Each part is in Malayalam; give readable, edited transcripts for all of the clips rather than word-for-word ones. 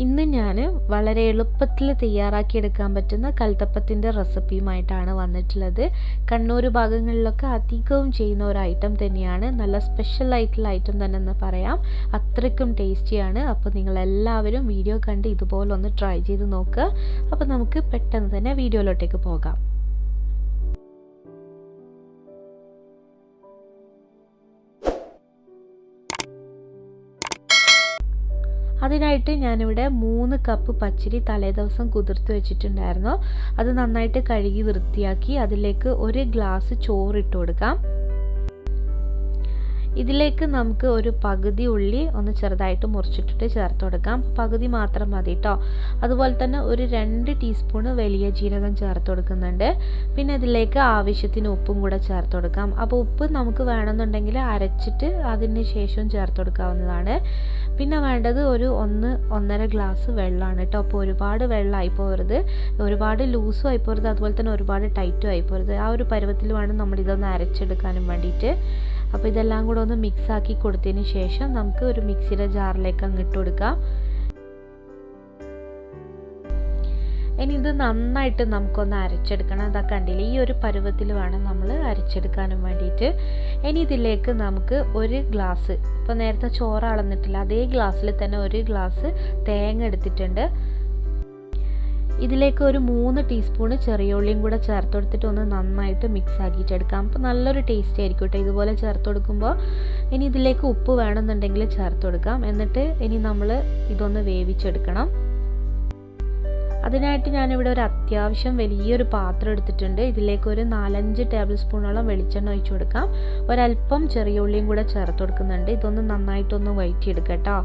ഇന്ന് ഞാൻ വളരെ എളുപ്പത്തിൽ തയ്യാറാക്കിയെടുക്കാൻ പറ്റുന്ന കൽത്തപ്പത്തിൻ്റെ റെസിപ്പിയുമായിട്ടാണ് വന്നിട്ടുള്ളത്. കണ്ണൂർ ഭാഗങ്ങളിലൊക്കെ അധികവും ചെയ്യുന്ന ഒരു ഐറ്റം തന്നെയാണ്. നല്ല സ്പെഷ്യൽ ആയിട്ടുള്ള ഐറ്റം തന്നെ എന്ന് പറയാം. അത്രയ്ക്കും ടേസ്റ്റിയാണ്. അപ്പോൾ നിങ്ങളെല്ലാവരും വീഡിയോ കണ്ട് ഇതുപോലെ ഒന്ന് ട്രൈ ചെയ്ത് നോക്കുക. അപ്പോൾ നമുക്ക് പെട്ടെന്ന് തന്നെ വീഡിയോയിലോട്ടേക്ക് പോകാം. അതിനായിട്ട് ഞാനിവിടെ 3 കപ്പ് പച്ചരി തലേദിവസം കുതിർത്ത് വെച്ചിട്ടുണ്ടായിരുന്നു. അത് നന്നായിട്ട് കഴുകി വൃത്തിയാക്കി അതിലേക്ക് 1 ഗ്ലാസ് ചോറിട്ട് കൊടുക്കാം. ഇതിലേക്ക് നമുക്ക് ഒരു പകുതി ഉള്ളി ഒന്ന് ചെറുതായിട്ട് മുറിച്ചിട്ടിട്ട് ചേർത്ത് കൊടുക്കാം. പകുതി മാത്രം മതി കേട്ടോ. അതുപോലെ തന്നെ ഒരു 2 ടീസ്പൂൺ വലിയ ജീരകം ചേർത്ത് കൊടുക്കുന്നുണ്ട്. പിന്നെ ഇതിലേക്ക് ആവശ്യത്തിന് ഉപ്പും കൂടെ ചേർത്ത് കൊടുക്കാം. അപ്പോൾ ഉപ്പ് നമുക്ക് വേണമെന്നുണ്ടെങ്കിൽ അരച്ചിട്ട് അതിന് ശേഷം ചേർത്ത് കൊടുക്കാവുന്നതാണ്. പിന്നെ വേണ്ടത് ഒരു 1-1.5 ഗ്ലാസ് വെള്ളമാണ് കേട്ടോ. അപ്പോൾ ഒരുപാട് വെള്ളമായി പോകരുത്, ഒരുപാട് ലൂസും ആയി പോകരുത്, അതുപോലെ തന്നെ ഒരുപാട് ടൈറ്റും ആയി പോകരുത്. ആ ഒരു പരുവത്തിൽ വേണം നമ്മളിതൊന്ന് അരച്ചെടുക്കാനും വേണ്ടിയിട്ട്. അപ്പോൾ ഇതെല്ലാം കൂടെ ഒന്ന് മിക്സ് ആക്കി കൊടുത്തതിന് ശേഷം നമുക്ക് ഒരു മിക്സിയുടെ ജാറിലേക്ക് അങ്ങിട്ട് കൊടുക്കാം. ഇനി ഇത് നന്നായിട്ട് നമുക്കൊന്ന് അരച്ചെടുക്കണം. അതാ കണ്ടില്ലേ, ഈ ഒരു പരുവത്തിൽ വേണം നമ്മൾ അരച്ചെടുക്കാനും വേണ്ടിയിട്ട്. ഇനി ഇതിലേക്ക് നമുക്ക് 1 ഗ്ലാസ്, ഇപ്പോൾ നേരത്തെ ചോറ് അളന്നിട്ടില്ല അതേ ഗ്ലാസ്സിൽ തന്നെ 1 ഗ്ലാസ് തേങ്ങ എടുത്തിട്ടുണ്ട്. ഇതിലേക്ക് ഒരു 3 ടീസ്പൂൺ ചെറിയ ഉള്ളിയും കൂടെ ചേർത്ത് കൊടുത്തിട്ട് ഒന്ന് നന്നായിട്ട് മിക്സ് ആക്കിയിട്ടെടുക്കാം. അപ്പോൾ നല്ലൊരു ടേസ്റ്റ് ആയിരിക്കും കേട്ടോ ഇതുപോലെ ചേർത്ത് കൊടുക്കുമ്പോൾ. ഇനി ഇതിലേക്ക് ഉപ്പ് വേണമെന്നുണ്ടെങ്കിൽ ചേർത്ത് കൊടുക്കാം. എന്നിട്ട് ഇനി നമ്മൾ ഇതൊന്ന് വേവിച്ചെടുക്കണം. അതിനായിട്ട് ഞാനിവിടെ ഒരു അത്യാവശ്യം വലിയൊരു പാത്രം എടുത്തിട്ടുണ്ട്. ഇതിലേക്ക് ഒരു 4-5 ടേബിൾ സ്പൂണോളം വെളിച്ചെണ്ണ ഒഴിച്ചു കൊടുക്കാം. ഒരല്പം ചെറിയ ഉള്ളിയും കൂടെ ചേർത്ത് കൊടുക്കുന്നുണ്ട്. ഇതൊന്ന് നന്നായിട്ടൊന്ന് വഴറ്റിയെടുക്കാം കേട്ടോ.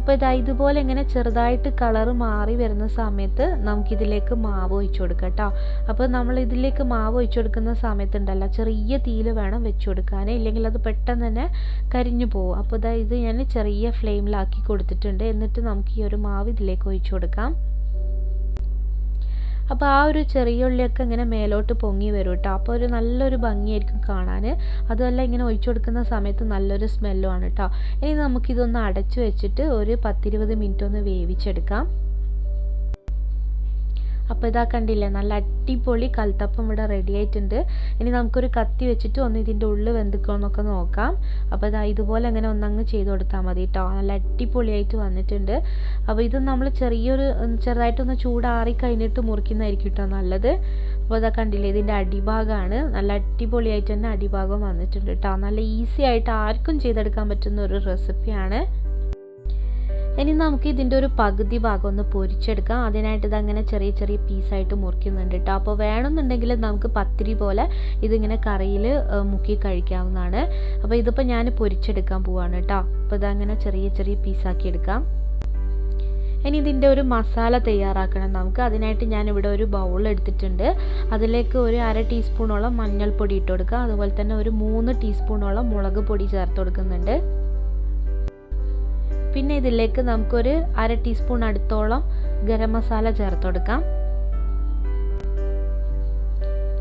അപ്പോൾ ഇതുപോലെ ഇങ്ങനെ ചെറുതായിട്ട് കളറ് മാറി വരുന്ന സമയത്ത് നമുക്കിതിലേക്ക് മാവ് ഒഴിച്ചു കൊടുക്കാം കേട്ടോ. അപ്പോൾ നമ്മൾ ഇതിലേക്ക് മാവ് ഒഴിച്ചു കൊടുക്കുന്ന സമയത്തുണ്ടല്ലോ, ചെറിയ തീയിൽ വേണം വെച്ച് കൊടുക്കാൻ, ഇല്ലെങ്കിൽ അത് പെട്ടെന്ന് തന്നെ കരിഞ്ഞു പോകും. അപ്പോൾ ഇത് ഞാൻ ചെറിയ ഫ്ലെയിമിലാക്കി കൊടുത്തിട്ടുണ്ട്. എന്നിട്ട് നമുക്ക് ഈ ഒരു മാവ് ഇതിലേക്ക് ഒഴിച്ചു കൊടുക്കാം. അപ്പോൾ ആ ഒരു ചെറിയ ഉള്ളിയൊക്കെ ഇങ്ങനെ മേലോട്ട് പൊങ്ങി വരും കേട്ടോ. അപ്പോൾ ഒരു നല്ലൊരു ഭംഗിയായിരിക്കും കാണാൻ. അതുമല്ല ഇങ്ങനെ ഒഴിച്ചു കൊടുക്കുന്ന സമയത്ത് നല്ലൊരു സ്മെല്ലുമാണ് കേട്ടോ. ഇനി നമുക്കിതൊന്ന് അടച്ചു വെച്ചിട്ട് ഒരു 10-20 മിനിറ്റ് ഒന്ന് വേവിച്ചെടുക്കാം. അപ്പോൾ ഇതാ കണ്ടില്ലേ, നല്ല അടിപൊളി കൽത്തപ്പം ഇവിടെ റെഡി ആയിട്ടുണ്ട്. ഇനി നമുക്കൊരു കത്തി വെച്ചിട്ട് ഒന്ന് ഇതിൻ്റെ ഉള്ളിൽ വെന്തിക്കോന്നൊക്കെ നോക്കാം. അപ്പോൾ ഇതുപോലെ അങ്ങനെ ഒന്നങ്ങ് ചെയ്ത് കൊടുത്താൽ മതി കേട്ടോ. നല്ല അടിപൊളിയായിട്ട് വന്നിട്ടുണ്ട്. അപ്പോൾ ഇത് നമ്മൾ ചെറുതായിട്ടൊന്ന് ചൂടാറി കഴിഞ്ഞിട്ട് മുറിക്കുന്നതായിരിക്കും കേട്ടോ നല്ലത്. അപ്പോൾ ഇതാ കണ്ടില്ലേ, ഇതിൻ്റെ അടിഭാഗമാണ്. നല്ല അടിപൊളിയായിട്ട് തന്നെ അടിഭാഗം വന്നിട്ടുണ്ട് കേട്ടോ. നല്ല ഈസി ആയിട്ട് ആർക്കും ചെയ്തെടുക്കാൻ പറ്റുന്ന ഒരു റെസിപ്പിയാണ്. ഇനി നമുക്ക് ഇതിൻ്റെ ഒരു പകുതി ഭാഗം ഒന്ന് പൊരിച്ചെടുക്കാം. അതിനായിട്ട് ഇതങ്ങനെ ചെറിയ ചെറിയ പീസായിട്ട് മുറിക്കുന്നുണ്ട് കേട്ടോ. അപ്പോൾ വേണമെന്നുണ്ടെങ്കിൽ നമുക്ക് പത്തിരി പോലെ ഇതിങ്ങനെ കറിയിൽ മുക്കി കഴിക്കാവുന്നതാണ്. അപ്പോൾ ഇതിപ്പോൾ ഞാൻ പൊരിച്ചെടുക്കാൻ പോവാണ് കേട്ടോ. അപ്പോൾ ഇതങ്ങനെ ചെറിയ ചെറിയ പീസാക്കി എടുക്കാം. ഇനി ഇതിൻ്റെ ഒരു മസാല തയ്യാറാക്കണം നമുക്ക്. അതിനായിട്ട് ഞാനിവിടെ ഒരു ബൗൾ എടുത്തിട്ടുണ്ട്. അതിലേക്ക് ഒരു 1/2 ടീസ്പൂണോളം മഞ്ഞൾപ്പൊടി ഇട്ട് കൊടുക്കുക. അതുപോലെ തന്നെ ഒരു 3 ടീസ്പൂണോളം മുളക് പൊടി ചേർത്ത് കൊടുക്കുന്നുണ്ട്. പിന്നെ ഇതിലേക്ക് നമുക്കൊരു 1/2 ടീസ്പൂൺ അടുത്തോളം ഗരം മസാല ചേർത്ത് കൊടുക്കാം.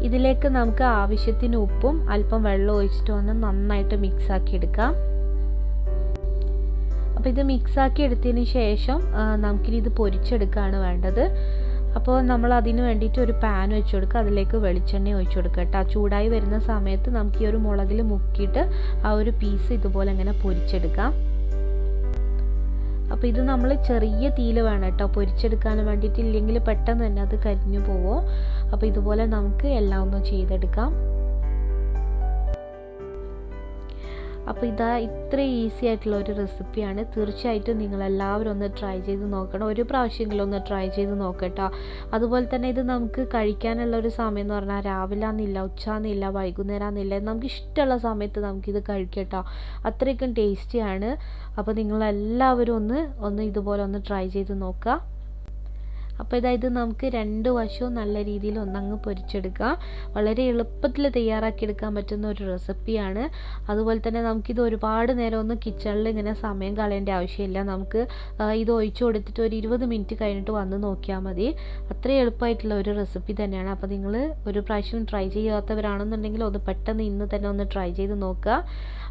ഇതിലേക്ക് നമുക്ക് ആവശ്യത്തിന് ഉപ്പും അല്പം വെള്ളം ഒഴിച്ചിട്ട് ഒന്ന് നന്നായിട്ട് മിക്സ് ആക്കി എടുക്കാം. അപ്പോൾ ഇത് മിക്സ് ആക്കി എടുത്തതിന് ശേഷം നമുക്കിനി ഇത് പൊരിച്ചെടുക്കുകയാണ് വേണ്ടത്. അപ്പോൾ നമ്മൾ അതിന് വേണ്ടിയിട്ട് ഒരു പാൻ വെച്ച് കൊടുക്കുക. അതിലേക്ക് വെളിച്ചെണ്ണ ഒഴിച്ചു കൊടുക്കുക കേട്ടോ. ചൂടായി വരുന്ന സമയത്ത് നമുക്ക് ഈ ഒരു മുളകിൽ മുക്കിയിട്ട് ആ ഒരു പീസ് ഇതുപോലെ ഇങ്ങനെ പൊരിച്ചെടുക്കാം. അപ്പോൾ ഇത് നമ്മൾ ചെറിയ തീയിൽ വേണം കേട്ടോ പൊരിച്ചെടുക്കാൻ വേണ്ടിയിട്ട്, ഇല്ലെങ്കിൽ പെട്ടെന്ന് തന്നെ അത് കരിഞ്ഞു പോവും. അപ്പോൾ ഇതുപോലെ നമുക്ക് എല്ലാം ഒന്ന് ചെയ്തെടുക്കാം. അപ്പോൾ ഇത്ര ഈസി ആയിട്ടുള്ള ഒരു റെസിപ്പിയാണ്. തീർച്ചയായിട്ടും നിങ്ങളെല്ലാവരും ഒന്ന് ട്രൈ ചെയ്ത് നോക്കണം. ഒരു പ്രാവശ്യമെങ്കിലും ഒന്ന് ട്രൈ ചെയ്ത് നോക്കട്ടോ. അതുപോലെ തന്നെ ഇത് നമുക്ക് കഴിക്കാനുള്ള ഒരു സമയം എന്ന് പറഞ്ഞാൽ രാവിലെ എന്നില്ല, ഉച്ചന്നില്ല, വൈകുന്നേരം എന്നില്ല, നമുക്ക് ഇഷ്ടമുള്ള സമയത്ത് നമുക്കിത് കഴിക്കട്ടോ. അത്രയ്ക്കും ടേസ്റ്റിയാണ്. അപ്പോൾ നിങ്ങളെല്ലാവരും ഒന്ന് ഇതുപോലെ ഒന്ന് ട്രൈ ചെയ്ത് നോക്കുക. അപ്പോൾ ഇത് നമുക്ക് രണ്ട് വശവും നല്ല രീതിയിൽ ഒന്നങ്ങ് പൊരിച്ചെടുക്കാം. വളരെ എളുപ്പത്തിൽ തയ്യാറാക്കിയെടുക്കാൻ പറ്റുന്ന ഒരു റെസിപ്പിയാണ്. അതുപോലെ തന്നെ നമുക്കിത് ഒരുപാട് നേരം ഒന്നും കിച്ചണിൽ ഇങ്ങനെ സമയം കളയേണ്ട ആവശ്യമില്ല. നമുക്ക് ഇത് ഒഴിച്ചു കൊടുത്തിട്ട് ഒരു 20 മിനിറ്റ് കഴിഞ്ഞിട്ട് വന്ന് നോക്കിയാൽ മതി. അത്രയും എളുപ്പമായിട്ടുള്ള ഒരു റെസിപ്പി തന്നെയാണ്. അപ്പോൾ നിങ്ങൾ ഒരു പ്രാവശ്യം ട്രൈ ചെയ്യാത്തവരാണെന്നുണ്ടെങ്കിൽ ഒന്ന് പെട്ടെന്ന് ഇന്ന് തന്നെ ഒന്ന് ട്രൈ ചെയ്ത് നോക്കുക.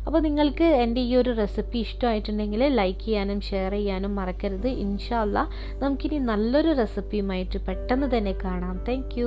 അപ്പോൾ നിങ്ങൾക്ക് എൻ്റെ ഈ ഒരു റെസിപ്പി ഇഷ്ടമായിട്ടുണ്ടെങ്കിൽ ലൈക്ക് ചെയ്യാനും ഷെയർ ചെയ്യാനും മറക്കരുത്. ഇൻഷാ അല്ലാഹ് നമുക്കിനി നല്ലൊരു റെസിപ്പിയുമായിട്ട് പെട്ടെന്ന് തന്നെ കാണാം. താങ്ക്